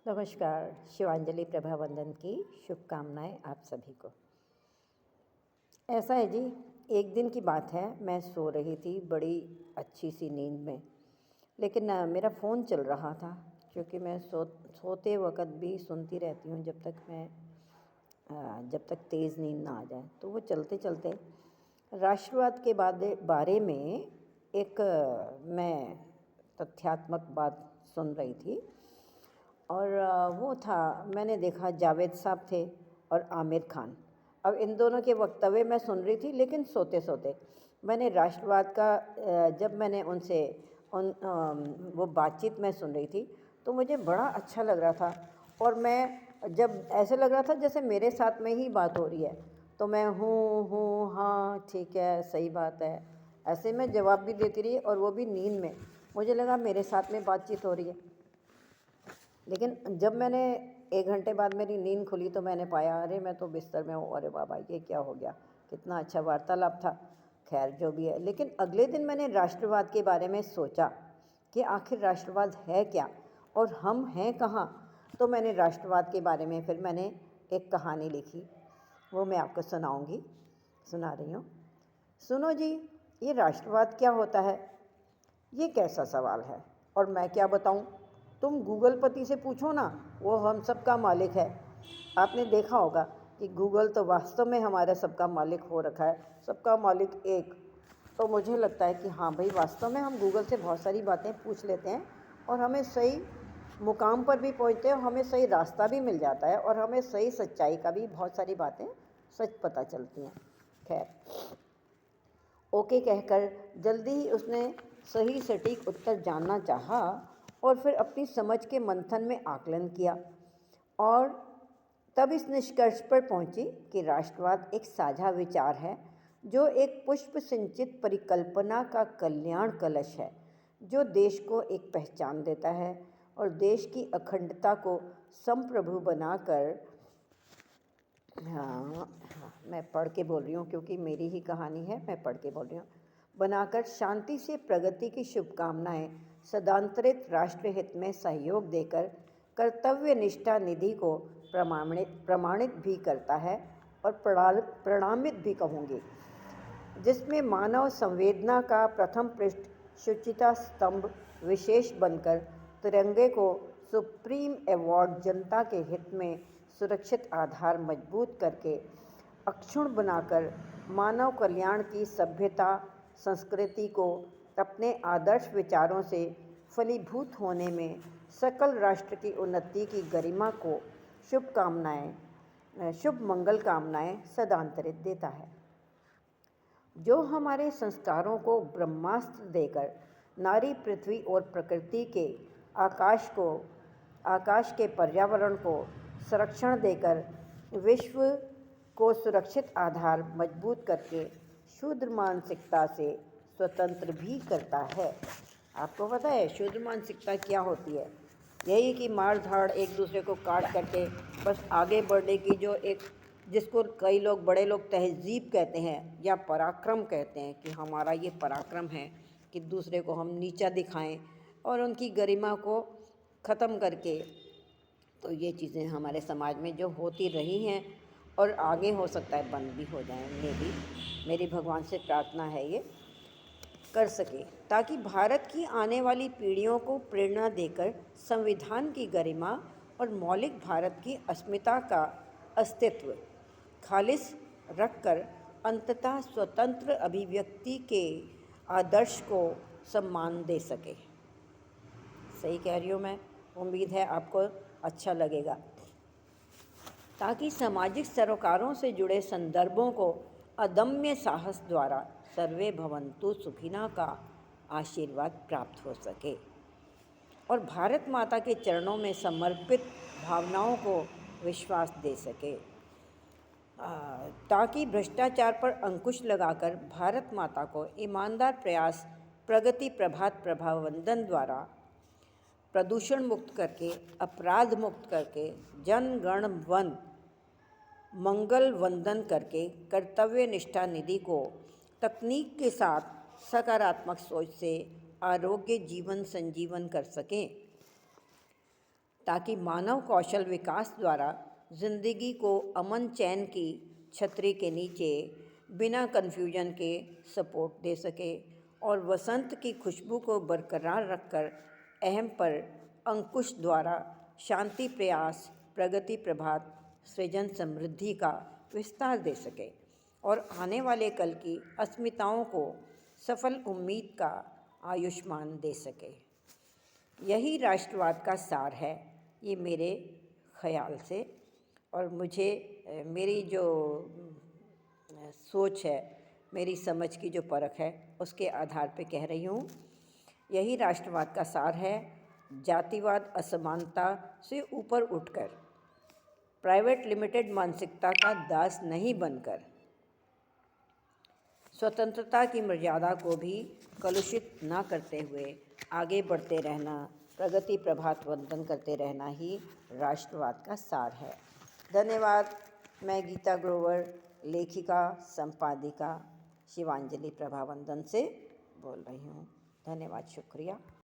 नमस्कार। शिवांजलि प्रभावंदन की शुभकामनाएं आप सभी को। ऐसा है जी, एक दिन की बात है, मैं सो रही थी बड़ी अच्छी सी नींद में, लेकिन मेरा फ़ोन चल रहा था क्योंकि मैं सोते वक़्त भी सुनती रहती हूँ जब तक तेज़ नींद ना आ जाए। तो वो चलते चलते राष्ट्रवाद के बारे में एक मैं तथ्यात्मक बात सुन रही थी। और वो था, मैंने देखा जावेद साहब थे और आमिर खान। अब इन दोनों के वक्तव्य मैं सुन रही थी, लेकिन सोते सोते मैंने राष्ट्रवाद का जब मैंने उनसे वो बातचीत मैं सुन रही थी तो मुझे बड़ा अच्छा लग रहा था। और मैं जब ऐसे लग रहा था जैसे मेरे साथ में ही बात हो रही है, तो मैं हूँ हाँ ठीक है सही बात है, ऐसे मैं जवाब भी देती रही और वो भी नींद में। मुझे लगा मेरे साथ में बातचीत हो रही है। लेकिन जब मैंने 1 घंटे बाद मेरी नींद खुली तो मैंने पाया, अरे मैं तो बिस्तर में हूँ, अरे बाबा ये क्या हो गया, कितना अच्छा वार्तालाप था। खैर जो भी है, लेकिन अगले दिन मैंने राष्ट्रवाद के बारे में सोचा कि आखिर राष्ट्रवाद है क्या और हम हैं कहाँ। तो मैंने राष्ट्रवाद के बारे में फिर मैंने एक कहानी लिखी, वो मैं आपको सुना रही हूँ। सुनो जी, ये राष्ट्रवाद क्या होता है, ये कैसा सवाल है और मैं क्या बताऊं। तुम गूगल पति से पूछो ना, वो हम सबका मालिक है। आपने देखा होगा कि गूगल तो वास्तव में हमारा सबका मालिक हो रखा है, सबका मालिक एक। तो मुझे लगता है कि हाँ भाई, वास्तव में हम गूगल से बहुत सारी बातें पूछ लेते हैं और हमें सही मुकाम पर भी पहुंचते हैं और हमें सही रास्ता भी मिल जाता है और हमें सही सच्चाई का भी बहुत सारी बातें सच पता चलती हैं। खैर, ओके कहकर जल्दी ही उसने सही सटीक उत्तर जानना चाहा और फिर अपनी समझ के मंथन में आकलन किया और तब इस निष्कर्ष पर पहुंची कि राष्ट्रवाद एक साझा विचार है, जो एक पुष्प सिंचित परिकल्पना का कल्याण कलश है, जो देश को एक पहचान देता है और देश की अखंडता को संप्रभु बनाकर, हाँ मैं पढ़ के बोल रही हूँ क्योंकि मेरी ही कहानी है, मैं पढ़ के बोल रही हूँ, बनाकर शांति से प्रगति की शुभकामनाएं सदांतरित राष्ट्रहित में सहयोग देकर कर्तव्य निष्ठा निधि को प्रमाणित भी करता है और प्रणामित भी कहूँगी, जिसमें मानव संवेदना का प्रथम पृष्ठ शुचिता स्तंभ विशेष बनकर तिरंगे को सुप्रीम अवार्ड जनता के हित में सुरक्षित आधार मजबूत करके अक्षुण बनाकर मानव कल्याण की सभ्यता संस्कृति को अपने आदर्श विचारों से फलीभूत होने में सकल राष्ट्र की उन्नति की गरिमा को शुभ मंगल कामनाएं सदांतरित देता है, जो हमारे संस्कारों को ब्रह्मास्त्र देकर नारी पृथ्वी और प्रकृति के आकाश के पर्यावरण को संरक्षण देकर विश्व को सुरक्षित आधार मजबूत करके शूद्र मानसिकता से स्वतंत्र भी करता है। आपको पता है शूद्र मानसिकता क्या होती है? यही कि मार धाड़ एक दूसरे को काट करके बस आगे बढ़ने की, जो एक जिसको कई लोग बड़े लोग तहज़ीब कहते हैं या पराक्रम कहते हैं कि हमारा ये पराक्रम है कि दूसरे को हम नीचा दिखाएं और उनकी गरिमा को ख़त्म करके। तो ये चीज़ें हमारे समाज में जो होती रही हैं और आगे हो सकता है बंद भी हो जाए। मेरी भगवान से प्रार्थना है ये कर सके, ताकि भारत की आने वाली पीढ़ियों को प्रेरणा देकर संविधान की गरिमा और मौलिक भारत की अस्मिता का अस्तित्व खालिस रखकर अंततः स्वतंत्र अभिव्यक्ति के आदर्श को सम्मान दे सके। सही कह रही हूँ मैं, उम्मीद है आपको अच्छा लगेगा। ताकि सामाजिक सरोकारों से जुड़े संदर्भों को अदम्य साहस द्वारा सर्वे भवन्तु सुखिना का आशीर्वाद प्राप्त हो सके और भारत माता के चरणों में समर्पित भावनाओं को विश्वास दे सके, ताकि भ्रष्टाचार पर अंकुश लगाकर भारत माता को ईमानदार प्रयास प्रगति प्रभात प्रभावंदन द्वारा प्रदूषण मुक्त करके, अपराध मुक्त करके, जन गण वन मंगल वंदन करके कर्तव्य निष्ठा निधि को तकनीक के साथ सकारात्मक सोच से आरोग्य जीवन संजीवन कर सकें। ताकि मानव कौशल विकास द्वारा जिंदगी को अमन चैन की छतरी के नीचे बिना कन्फ्यूजन के सपोर्ट दे सके और वसंत की खुशबू को बरकरार रखकर अहम पर अंकुश द्वारा शांति प्रयास प्रगति प्रभात सृजन समृद्धि का विस्तार दे सके और आने वाले कल की अस्मिताओं को सफल उम्मीद का आयुष्मान दे सके। यही राष्ट्रवाद का सार है, ये मेरे ख़याल से, और मुझे मेरी जो सोच है, मेरी समझ की जो परख है, उसके आधार पे कह रही हूँ। यही राष्ट्रवाद का सार है। जातिवाद असमानता से ऊपर उठकर प्राइवेट लिमिटेड मानसिकता का दास नहीं बनकर स्वतंत्रता की मर्यादा को भी कलुषित न करते हुए आगे बढ़ते रहना, प्रगति प्रभात वंदन करते रहना ही राष्ट्रवाद का सार है। धन्यवाद। मैं गीता ग्रोवर, लेखिका संपादिका शिवांजलि प्रभावंदन से बोल रही हूँ। धन्यवाद, शुक्रिया।